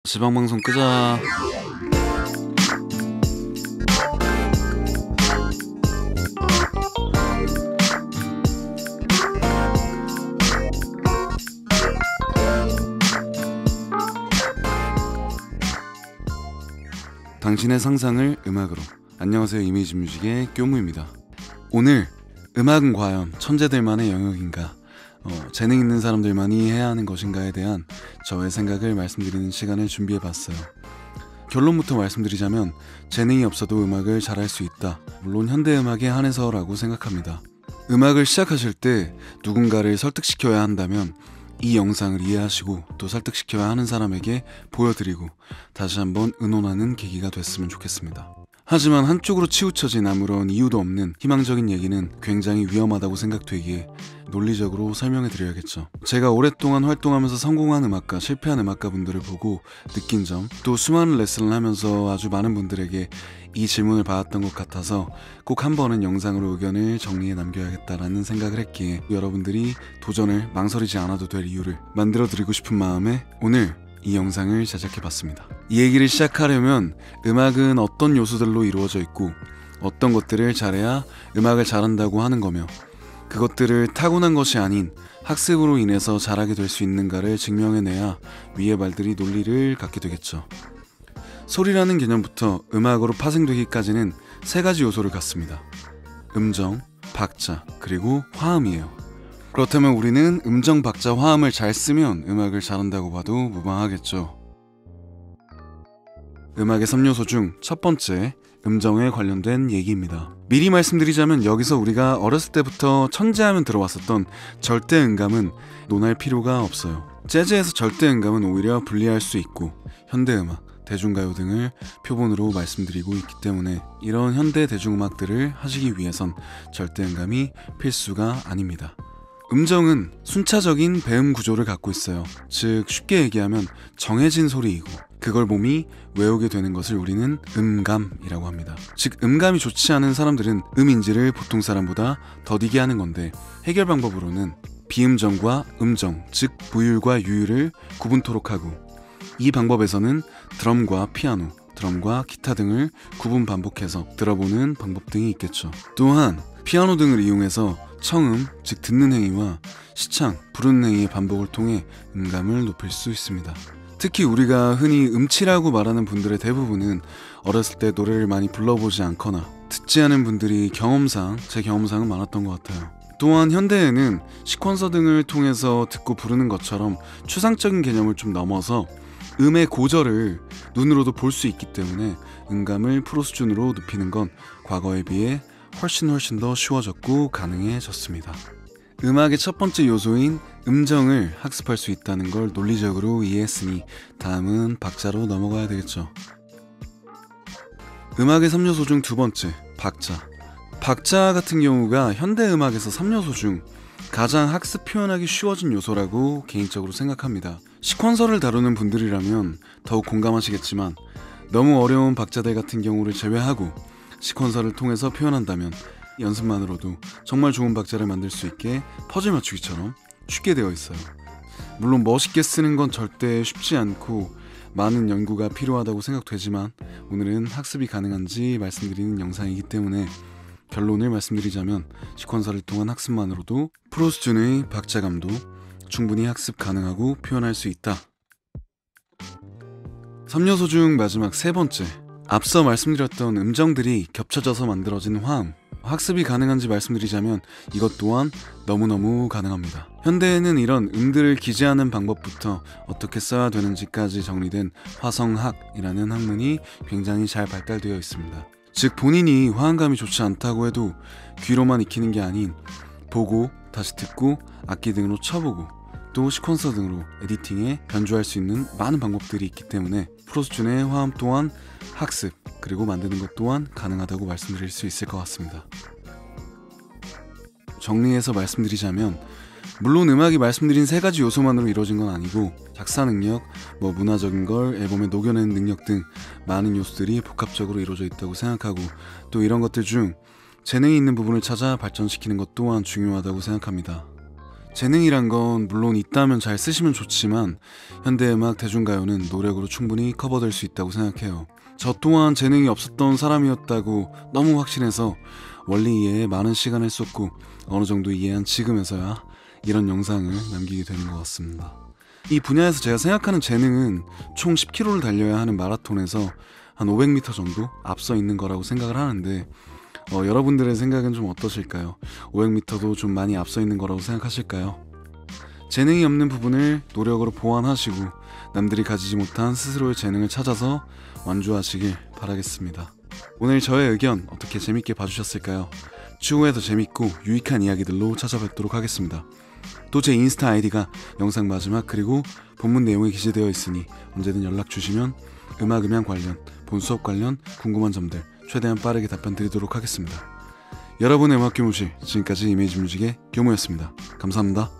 지방방송 끄자. 당신의 상상을 음악으로. 안녕하세요, 이미지 뮤직의 뀨무입니다. 오늘 음악은 과연 천재들만의 영역인가, 재능 있는 사람들만이 해야 하는 것인가에 대한 저의 생각을 말씀드리는 시간을 준비해봤어요. 결론부터 말씀드리자면 재능이 없어도 음악을 잘할 수 있다, 물론 현대음악에 한해서라고 생각합니다. 음악을 시작하실 때 누군가를 설득시켜야 한다면 이 영상을 이해하시고 또 설득시켜야 하는 사람에게 보여드리고 다시 한번 의논하는 계기가 됐으면 좋겠습니다. 하지만 한쪽으로 치우쳐진 아무런 이유도 없는 희망적인 얘기는 굉장히 위험하다고 생각되기에 논리적으로 설명해드려야겠죠. 제가 오랫동안 활동하면서 성공한 음악가, 실패한 음악가 분들을 보고 느낀 점, 또 수많은 레슨을 하면서 아주 많은 분들에게 이 질문을 받았던 것 같아서 꼭 한 번은 영상으로 의견을 정리해 남겨야겠다라는 생각을 했기에 여러분들이 도전을 망설이지 않아도 될 이유를 만들어드리고 싶은 마음에 오늘 이 영상을 제작해봤습니다. 이 얘기를 시작하려면 음악은 어떤 요소들로 이루어져 있고 어떤 것들을 잘해야 음악을 잘한다고 하는 거며, 그것들을 타고난 것이 아닌 학습으로 인해서 잘하게 될 수 있는가를 증명해내야 위의 말들이 논리를 갖게 되겠죠. 소리라는 개념부터 음악으로 파생되기까지는 세 가지 요소를 갖습니다. 음정, 박자, 그리고 화음이에요. 그렇다면 우리는 음정, 박자, 화음을 잘 쓰면 음악을 잘한다고 봐도 무방하겠죠. 음악의 3요소 중 첫 번째, 음정에 관련된 얘기입니다. 미리 말씀드리자면 여기서 우리가 어렸을 때부터 천재하면 들어왔었던 절대음감은 논할 필요가 없어요. 재즈에서 절대음감은 오히려 분리할 수 있고 현대음악, 대중가요 등을 표본으로 말씀드리고 있기 때문에 이런 현대 대중음악들을 하시기 위해선 절대음감이 필수가 아닙니다. 음정은 순차적인 배음 구조를 갖고 있어요. 즉 쉽게 얘기하면 정해진 소리이고 그걸 몸이 외우게 되는 것을 우리는 음감이라고 합니다. 즉 음감이 좋지 않은 사람들은 음인지를 보통 사람보다 더디게 하는 건데, 해결 방법으로는 비음정과 음정, 즉 부율과 유율을 구분토록 하고, 이 방법에서는 드럼과 피아노, 드럼과 기타 등을 구분 반복해서 들어보는 방법 등이 있겠죠. 또한 피아노 등을 이용해서 청음, 즉 듣는 행위와 시창, 부르는 행위의 반복을 통해 음감을 높일 수 있습니다. 특히 우리가 흔히 음치라고 말하는 분들의 대부분은 어렸을 때 노래를 많이 불러보지 않거나 듣지 않은 분들이 제 경험상은 많았던 것 같아요. 또한 현대에는 시퀀서 등을 통해서 듣고 부르는 것처럼 추상적인 개념을 좀 넘어서 음의 고절을 눈으로도 볼 수 있기 때문에 음감을 프로 수준으로 높이는 건 과거에 비해 훨씬 더 쉬워졌고 가능해졌습니다. 음악의 첫 번째 요소인 음정을 학습할 수 있다는 걸 논리적으로 이해했으니 다음은 박자로 넘어가야 되겠죠. 음악의 3요소 중 두 번째, 박자. 박자 같은 경우가 현대음악에서 3요소 중 가장 학습 표현하기 쉬워진 요소라고 개인적으로 생각합니다. 시퀀서를 다루는 분들이라면 더욱 공감하시겠지만 너무 어려운 박자들 같은 경우를 제외하고 시퀀서를 통해서 표현한다면 연습만으로도 정말 좋은 박자를 만들 수 있게 퍼즐 맞추기처럼 쉽게 되어 있어요. 물론 멋있게 쓰는 건 절대 쉽지 않고 많은 연구가 필요하다고 생각되지만 오늘은 학습이 가능한지 말씀드리는 영상이기 때문에 결론을 말씀드리자면 시퀀서를 통한 학습만으로도 프로 수준의 박자감도 충분히 학습 가능하고 표현할 수 있다. 3요소 중 마지막 세 번째, 앞서 말씀드렸던 음정들이 겹쳐져서 만들어진 화음. 학습이 가능한지 말씀드리자면 이것 또한 너무너무 가능합니다. 현대에는 이런 음들을 기재하는 방법부터 어떻게 써야 되는지까지 정리된 화성학이라는 학문이 굉장히 잘 발달되어 있습니다. 즉 본인이 화음감이 좋지 않다고 해도 귀로만 익히는 게 아닌 보고 다시 듣고 악기 등으로 쳐보고 또 시퀀서 등으로 에디팅에 변주할 수 있는 많은 방법들이 있기 때문에 프로 수준의 화음 또한 학습 그리고 만드는 것 또한 가능하다고 말씀드릴 수 있을 것 같습니다. 정리해서 말씀드리자면 물론 음악이 말씀드린 세 가지 요소만으로 이루어진 건 아니고 작사 능력, 문화적인 걸 앨범에 녹여내는 능력 등 많은 요소들이 복합적으로 이루어져 있다고 생각하고, 또 이런 것들 중 재능이 있는 부분을 찾아 발전시키는 것 또한 중요하다고 생각합니다. 재능이란 건 물론 있다면 잘 쓰시면 좋지만 현대음악, 대중가요는 노력으로 충분히 커버될 수 있다고 생각해요. 저 또한 재능이 없었던 사람이었다고 너무 확신해서 원리 이해에 많은 시간을 쏟고 어느 정도 이해한 지금에서야 이런 영상을 남기게 되는 것 같습니다. 이 분야에서 제가 생각하는 재능은 총 10km를 달려야 하는 마라톤에서 한 500m 정도 앞서 있는 거라고 생각을 하는데 여러분들의 생각은 좀 어떠실까요? 500m도 좀 많이 앞서 있는 거라고 생각하실까요? 재능이 없는 부분을 노력으로 보완하시고 남들이 가지지 못한 스스로의 재능을 찾아서 완주하시길 바라겠습니다. 오늘 저의 의견 어떻게 재밌게 봐주셨을까요? 추후에 더 재밌고 유익한 이야기들로 찾아뵙도록 하겠습니다. 또 제 인스타 아이디가 영상 마지막 그리고 본문 내용에 기재되어 있으니 언제든 연락 주시면 음악 관련, 본 수업 관련 궁금한 점들 최대한 빠르게 답변 드리도록 하겠습니다. 여러분의 음악 교무실, 지금까지 이미지 뮤직의 교무였습니다. 감사합니다.